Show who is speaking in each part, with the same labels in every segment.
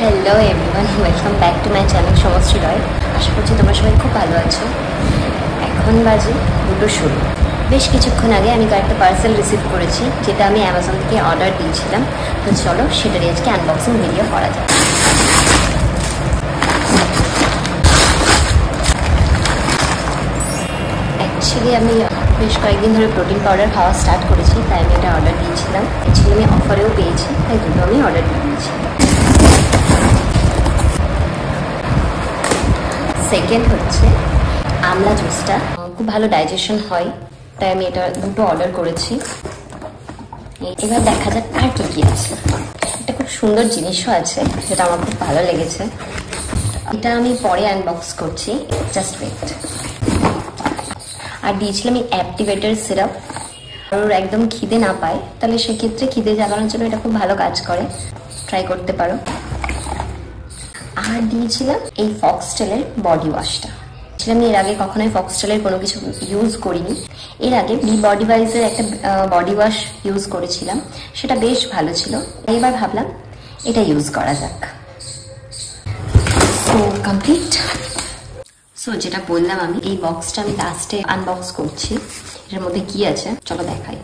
Speaker 1: Hello everyone, welcome back to my channel Samashree Roy. আশা করছি তোমরা সবাই খুব ভালো আছো। এখন বাজে 2:16। বেশ কিছুক্ষণ আগে আমি কয়েকটা পার্সেল রিসিভ করেছি, যেটা আমি অ্যামাজন থেকে অর্ডার দিয়েছিলাম। তো চলো সেটারই আজকে আনবক্সিং ভিডিও করা যায়। অ্যাকচুয়ালি আমি বেশ কয়েকদিন ধরে প্রোটিন পাউডার খাওয়া স্টার্ট করেছি, তাই আমি এটা অর্ডার দিয়েছিলাম। অ্যাকচুয়ালি আমি অফারেও পেয়েছি, তাই দুটো আমি অর্ডার দিয়ে দিয়েছি। সেকেন্ড হচ্ছে আমলা জুসটা, খুব ভালো ডাইজেশন হয়, তাই আমি এটা দুটো অর্ডার করেছি। এবার দেখা যাক আর কি কি আছে। একটা খুব সুন্দর জিনিসও আছে, যেটা আমার খুব ভালো লেগেছে। এটা আমি পরে আনবক্স করছি, জাস্ট ওয়েট। আর দিয়েছিলাম এই অ্যাক্টিভেটর সিরাপ। ওর একদম খিদে না পায়, তাহলে সেক্ষেত্রে খিদে জাগানোর জন্য এটা খুব ভালো কাজ করে, ট্রাই করতে পারো। আর দিয়েছিলাম এই ফক্সটেলের বডি ওয়াশটা। আমি এর আগে কখনোই ফক্সটেলের কোনো কিছু ইউজ করিনি। এর আগে বি বডি ওয়াইজের একটা বডি ওয়াশ ইউজ করেছিলাম, সেটা বেশ ভালো ছিল। এবার ভাবলাম এটা ইউজ করা যাক। So complete. সো যেটা বললাম, আমি এই বক্সটা আমি লাস্টে আনবক্স করছি। এর মধ্যে কি আছে চলো দেখাই।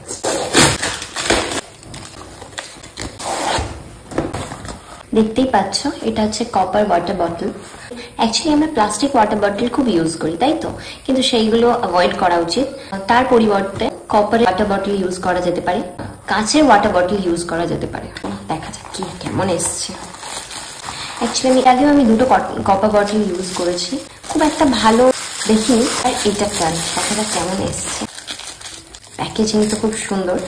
Speaker 1: দেখতেই পাচ্ছ, এটা হচ্ছে কপার ওয়াটার বটল। অ্যাকচুয়ালি আমরা প্লাস্টিক ওয়াটার বটল খুব ইউজ করি, তাই তো? কিন্তু সেইগুলো অ্যাভয়েড করা উচিত। তার পরিবর্তে কপার ওয়াটার বটল ইউজ করা যেতে পারে, কাঁচের ওয়াটার বটল ইউজ করা যেতে পারে। দেখা যাক কি কেমন এসছে। অ্যাকচুয়ালি আগেও আমি দুটো কপার বটল ইউজ করেছি, খুব একটা ভালো দেখিনি। আর এটা দেখা যাক কেমন এসছে। প্যাকেজিং তো খুব সুন্দর,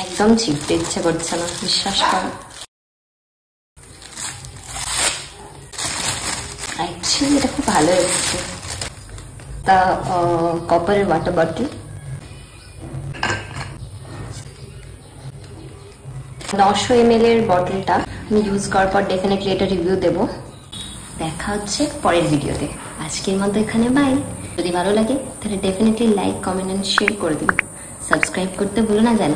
Speaker 1: একদম ছিটতে ইচ্ছে করছে না, বিশ্বাস করো। অ্যাকচুয়ালি এটা খুব ভালো এসছে। তা কপারের ওয়াটার বটল 900 ml এর বটলটা আমি ইউজ করার পর ডেফিনেটলি এটা রিভিউ দেবো। দেখা হচ্ছে পরের ভিডিওতে। আজকের মতো এখানে বাই। যদি ভালো লাগে তাহলে definitely like, comment and share করে দিন। সাবস্ক্রাইব করতে ভুলো না যেন।